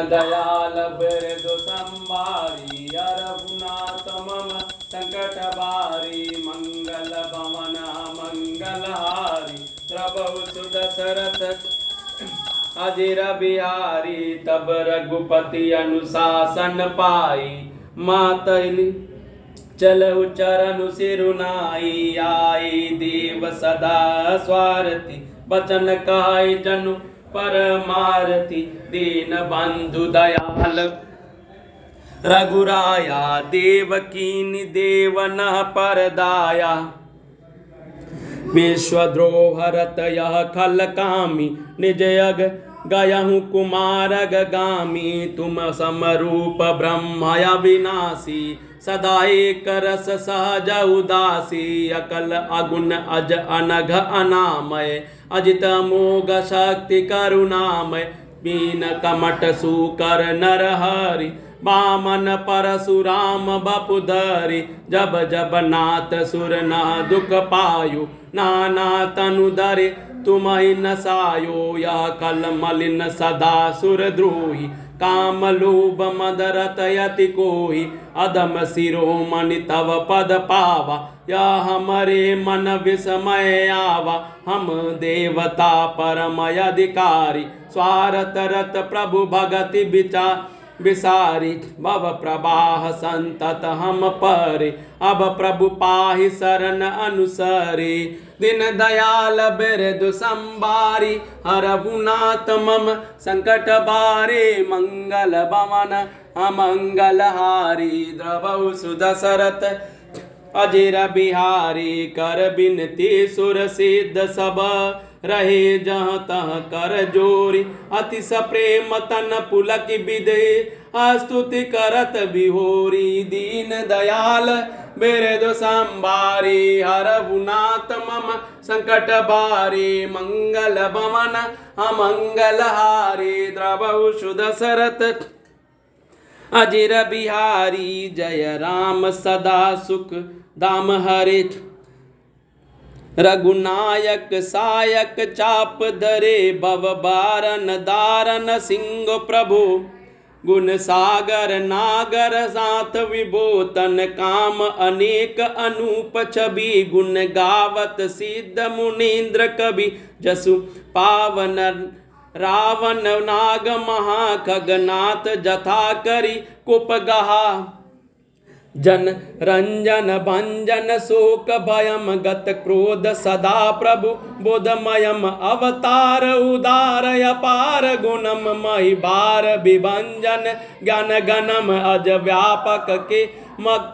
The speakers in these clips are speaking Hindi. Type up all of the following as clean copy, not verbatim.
दयाल बिरदु संभारी रघुनाथ मम संकट बारी मंगल भवन मंगलहारी प्रभु सुदशरथ अजिर बिहारी तब रघुपति अनुशासन पाई मातली चलहु चरण सिरुनाई आई देव सदा स्वारथी बचन कहाई जनु परमारथी दीन बंधु दयाल रघुराया देवकीनि देवन परदाया विश्वद्रोहरत यह खल कामी निज यग गयहु कुमार गामी तुम समरूप ब्रह्मय विनाशी सदा एक रस सहज उदासी अकल अगुण अज अनघ अनामय अजित मोग शक्ति करुणामय बीन कमट सुकर नरहरि बामन परशुराम बपुधरि जब जब नाथ सुर न दुख पायो नाना तनु धरे तुम्हि नसायो या कल मलिन सदा सुर द्रोही काम लोभ मद रत यति कोहि अधम शिरोमणि तव पद पावा या हमरे मन विस्मय आवा हम देवता परम अधिकारी स्वारथ रत प्रभु भगति विचार विसारी भव प्रवाह संतत हम परे अब प्रभु पाहि शरण अनुसरे दिन दयाल बिरदु संभारी रघुनाथ मम संकट बारे मंगल भवन अमंगल हारी द्रवहु सुदशरथ अजिर बिहारी कर बिनती सुर सिद्ध सब रहे जहाँ तह कर जोरी अतिश प्रेम तन पुलक विदे स्तुति करत बिहोरी दीन दयाल बिरदु संभारी रघुनाथ मम संकट बारी मंगल भवन अमंगल हारी द्रवहु सुदशरथ अजिर बिहारी जय राम सदा सुख दाम हरे रघुनायक सायक चाप धरे भव बारन दारन सिंह प्रभु गुण सागर नागर साथ विभोतन काम अनेक अनूप छवि गुण गावत सिद्ध मुनीन्द्र कवि जसु पावन रावण नाग महाखगनाथ जथा करी कुप गहा जन रंजन भंजन शोक भयम गत क्रोध सदा प्रभु बोधमयम अवतार उदार अपार गुणम महि बार विभंजन ज्ञान गणम अज व्यापक के मग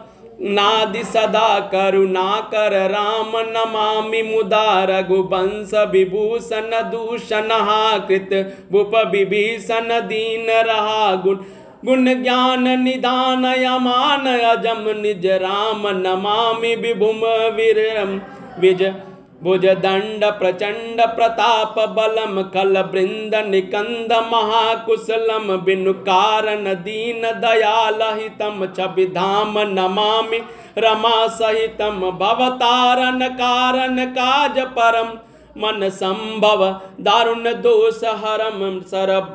नादि सदा करुणा कर राम नमामि मुदा रघुवंश विभूषण दूषण कृत भूप विभीषण दीन रहा गुण ज्ञान निदान यमान अजम निज राम नमामि विभुम वीरम विज भुज दंड प्रचंड प्रताप बलम खल बृंद निकंद महाकुशलम बिनु कारण दीन दयाल हितम छविधाम नमामि रमा सहितम भवतारण कारण काज परम मन संभव दारुण दोष हरम सरब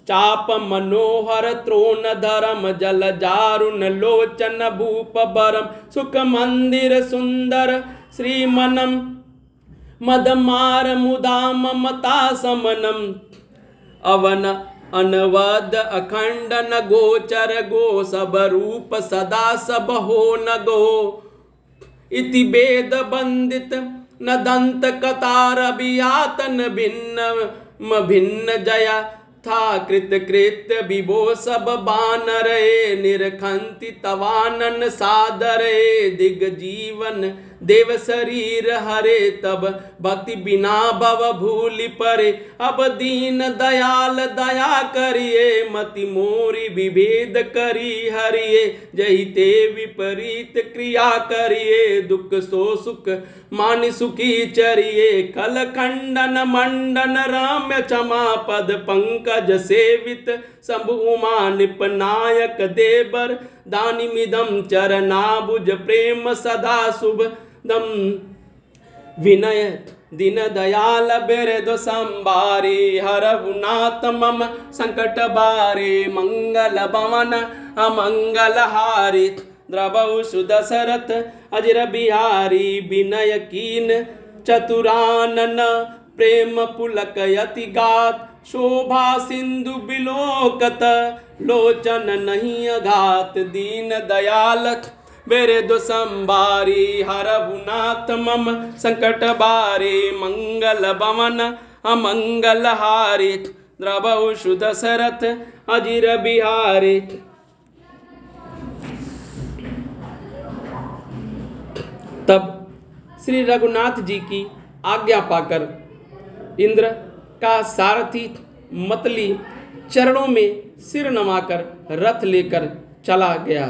चाप मनोहर त्रोण धरम जल जारुण लोचन भूप बरम सुख मंदिर सुंदर श्रीमनम मदमार मुदा ममता समनम अवन अनवद अखंड न गोचर गो सब रूप सदा सब हो न गो इति वेद बंदित न दंत कतार अभियातन भिन्न भिन्न जया था कृत कृत्य विभो सब बानरे निरखंति तवानन सादरे दिग जीवन देव शरीर हरे तब भक्ति बिना भव भूलि परे अब दीन दयाल दया करिए मति मोरी विभेद करी हरिये जहि ते विपरीत क्रिया करिए दुख सो सुख मान सुखी चरिए कल खंडन मंडन राम्य क्षमा पद पंकज सेवित शंभु उमा निपनायक देवर दानिमिदम चरनाबुज प्रेम सदा शुभ दम विनय दीन दयाल बिरदु संबारी हरहु नाथ मम संकट बारे मंगल भवन अमंगल हारी द्रवहु सुदशरथ अजिर बिहारी विनय कीन चतुरानन प्रेम पुलक यति गात शोभा सिंधु बिलोकत लोचन नहीं अघात दीन दयाल बिरदु संबारी हरहु नाथ मम संकट बारे मंगल भवन अमंगल हारी द्रवहु सुदशरथ अजिर बिहारी। तब श्री रघुनाथ जी की आज्ञा पाकर इंद्र का सारथी मतली चरणों में सिर नमाकर रथ लेकर चला गया।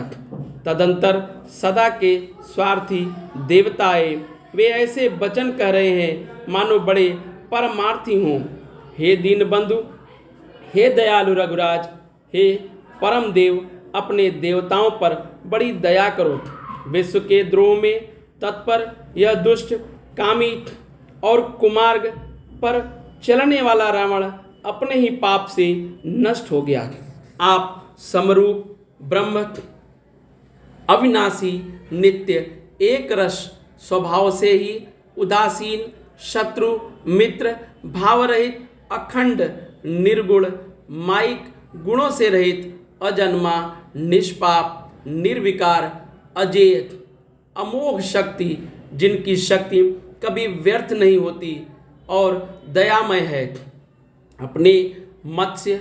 तदंतर सदा के स्वार्थी देवताएं वे ऐसे वचन कह रहे हैं मानो बड़े परमार्थी हों। हे दीन बंधु, हे दयालु रघुराज, हे परम देव, अपने देवताओं पर बड़ी दया करो। विश्व के द्रोह में तत्पर यह दुष्ट कामी और कुमार्ग पर चलने वाला रावण अपने ही पाप से नष्ट हो गया। आप समरूप ब्रह्म अविनाशी नित्य एक रस स्वभाव से ही उदासीन शत्रु मित्र भावरहित अखंड निर्गुण माइक गुणों से रहित अजन्मा निष्पाप निर्विकार अजेय अमोघ शक्ति, जिनकी शक्ति कभी व्यर्थ नहीं होती और दयामय है। अपने मत्स्य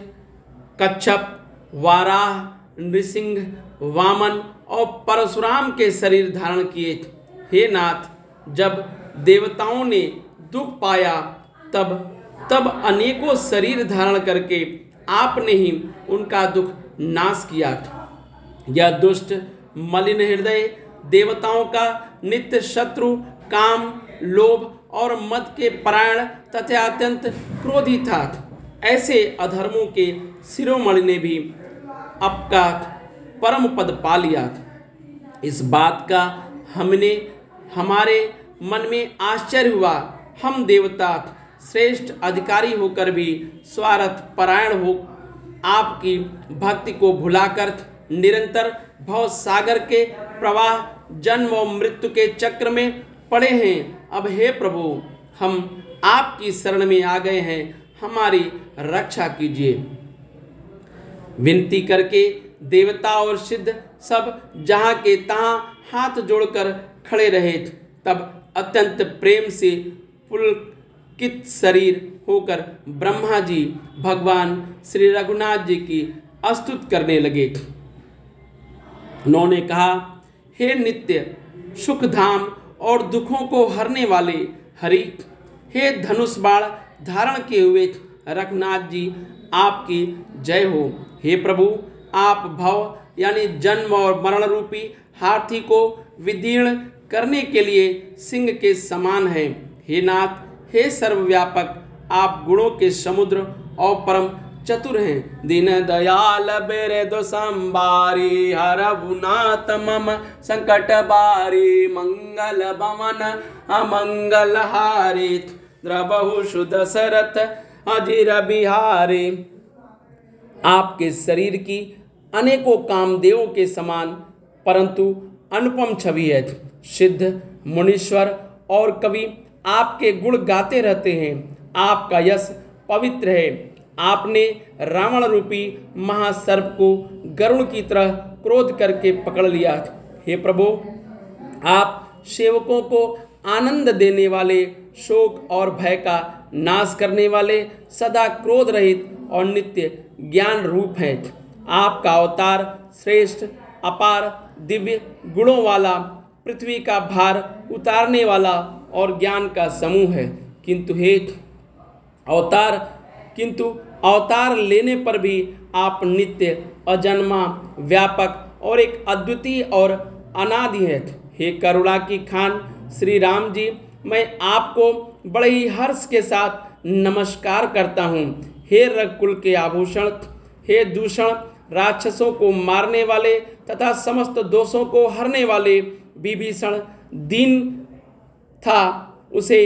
कच्छप वाराह नृसिंह वामन और परशुराम के शरीर धारण किए। हे नाथ, जब देवताओं ने दुख पाया तब अनेकों शरीर धारण करके आपने ही उनका दुख नाश किया। यह दुष्ट मलिन हृदय देवताओं का नित्य शत्रु काम लोभ और मद के परायण तथा अत्यंत क्रोधी था। ऐसे अधर्मों के शिरोमणि ने भी आपका परम पद पा लिया। इस बात का हमारे मन में आश्चर्य हुआ। हम देवता श्रेष्ठ अधिकारी होकर भी स्वार्थ परायण हो आपकी भक्ति को भुलाकर निरंतर भव सागर के प्रवाह जन्म और मृत्यु के चक्र में पड़े हैं। अब हे प्रभु, हम आपकी शरण में आ गए हैं, हमारी रक्षा कीजिए। विनती करके देवता और सिद्ध सब जहाँ के तहाँ हाथ जोड़कर खड़े रहे। तब अत्यंत प्रेम से पुलकित शरीर होकर ब्रह्मा जी भगवान श्री रघुनाथ जी की स्तुति करने लगे। उन्होंने कहा, हे नित्य सुखधाम और दुखों को हरने वाले हरि, हे धनुष बाण धारण किए हुए रघुनाथ जी, आपकी जय हो। हे प्रभु, आप भव यानी जन्म और मरण रूपी हाथी को विदीर्ण करने के लिए सिंह के समान है। हे नाथ, हे सर्वव्यापक, आप गुणों के समुद्र और परम चतुर हैं। दीन दयाल बिरदु संबारी हरहु नाथ मम संकट बारी मंगल भवन अमंगल हारी द्रवहु सुदशरथ अजिर बिहारी। आपके शरीर की अनेकों कामदेवों के समान परंतु अनुपम छवि है। सिद्ध मुनीश्वर और कवि आपके गुण गाते रहते हैं। आपका यश पवित्र है। आपने रावण रूपी महासर्प को गरुड़ की तरह क्रोध करके पकड़ लिया। हे प्रभु, आप सेवकों को आनंद देने वाले, शोक और भय का नाश करने वाले, सदा क्रोध रहित और नित्य ज्ञान रूप हैं। आपका अवतार श्रेष्ठ अपार दिव्य गुणों वाला, पृथ्वी का भार उतारने वाला और ज्ञान का समूह है। किंतु अवतार लेने पर भी आप नित्य अजन्मा व्यापक और एक अद्वितीय और अनादि हैं। हे करुणा की खान श्री राम जी, मैं आपको बड़े ही हर्ष के साथ नमस्कार करता हूँ। हे रघुकुल के आभूषण, हे दूषण राक्षसों को मारने वाले तथा समस्त दोषों को हरने वाले, विभीषण दीन था, उसे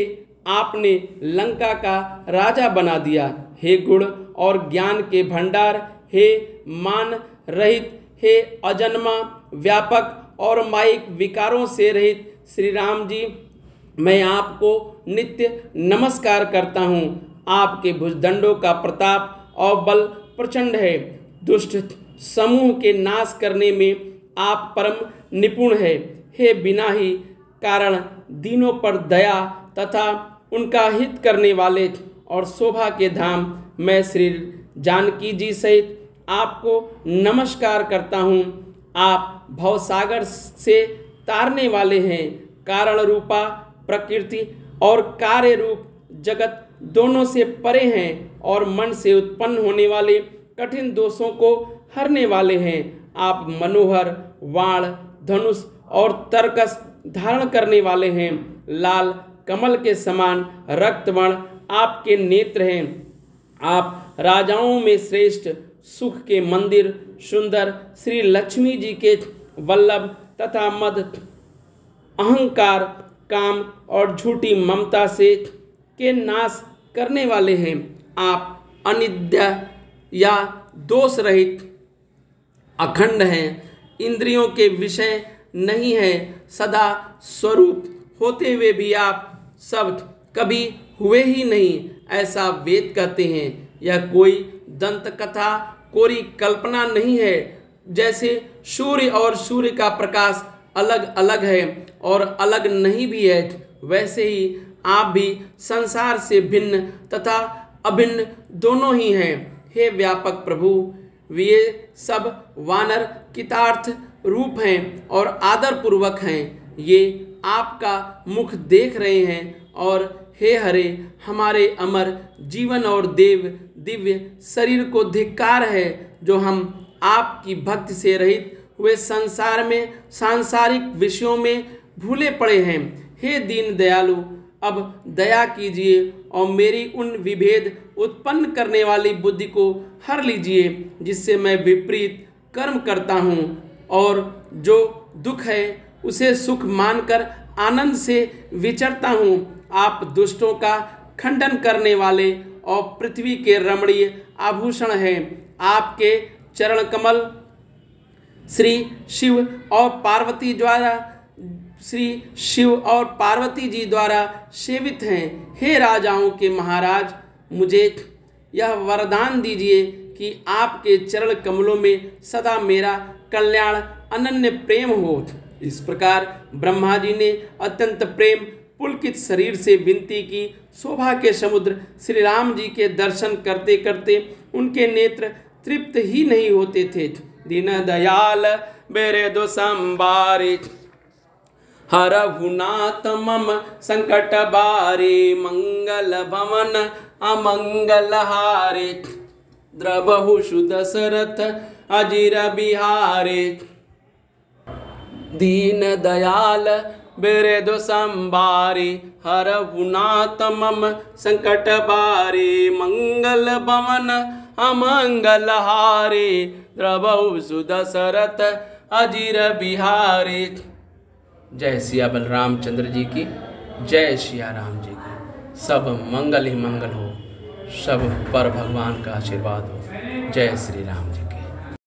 आपने लंका का राजा बना दिया। हे गुण और ज्ञान के भंडार, हे मान रहित, हे अजन्मा, व्यापक और माइक विकारों से रहित श्री राम जी, मैं आपको नित्य नमस्कार करता हूँ। आपके भुजदंडों का प्रताप और बल प्रचंड है। दुष्ट समूह के नाश करने में आप परम निपुण है। हे बिना ही कारण दीनों पर दया तथा उनका हित करने वाले और शोभा के धाम, मैं श्री जानकी जी सहित आपको नमस्कार करता हूँ। आप भवसागर से तारने वाले हैं। कारण रूपा प्रकृति और कार्य रूप जगत दोनों से परे हैं और मन से उत्पन्न होने वाले कठिन दोषों को हरने वाले हैं। आप मनोहर वाण, धनुष और तरकस धारण करने वाले हैं। लाल कमल के समान रक्तवर्ण आपके नेत्र हैं। आप राजाओं में श्रेष्ठ, सुख के मंदिर, सुंदर श्री लक्ष्मी जी के वल्लभ तथा मद, अहंकार, काम और झूठी ममता से के नाश करने वाले हैं। आप अनिद्य या दोष रहित अखंड हैं, इंद्रियों के विषय नहीं है। सदा स्वरूप होते हुए भी आप शब्द कभी हुए ही नहीं, ऐसा वेद कहते हैं। यह कोई दंत कथा, कोरी कल्पना नहीं है। जैसे सूर्य और सूर्य का प्रकाश अलग अलग है और अलग नहीं भी है, वैसे ही आप भी संसार से भिन्न तथा अभिन्न दोनों ही हैं। हे व्यापक प्रभु, वे सब वानर कितार्थ रूप हैं और आदर पूर्वक हैं। ये आपका मुख देख रहे हैं और हे हरे, हमारे अमर जीवन और दिव्य शरीर को धिक्कार है, जो हम आपकी भक्ति से रहित हुए संसार में सांसारिक विषयों में भूले पड़े हैं। हे दीन दयालु, अब दया कीजिए और मेरी उन विभेद उत्पन्न करने वाली बुद्धि को हर लीजिए, जिससे मैं विपरीत कर्म करता हूँ और जो दुख है उसे सुख मानकर आनंद से विचरता हूँ। आप दुष्टों का खंडन करने वाले और पृथ्वी के रमणीय आभूषण हैं। आपके चरण कमल श्री शिव और पार्वती जी द्वारा सेवित हैं। हे राजाओं के महाराज, मुझे यह वरदान दीजिए कि आपके चरण कमलों में सदा मेरा कल्याण अनन्य प्रेम हो। इस प्रकार ब्रह्मा जी ने अत्यंत प्रेम पुलकित शरीर से विनती की। शोभा के समुद्र श्री राम जी के दर्शन करते करते उनके नेत्र तृप्त ही नहीं होते थे। दीन दयाल बेरे दो संबारे, हरहु नाथ मम संकट बारे, मंगल भवन अमंगल हारे, द्रबहु सुदशरथ अजिर बिहारे। दीन दयाल बेरे दो संबारे, हरहु नाथ मम संकट बारे, मंगल भवन अमंगल हारे, द्रबहु सुदशरथ अजिर बिहारे। जय सिया बलरामचंद्र जी की, जय सिया राम जी की। सब मंगल ही मंगल हो, सब पर भगवान का आशीर्वाद हो। जय श्री राम जी।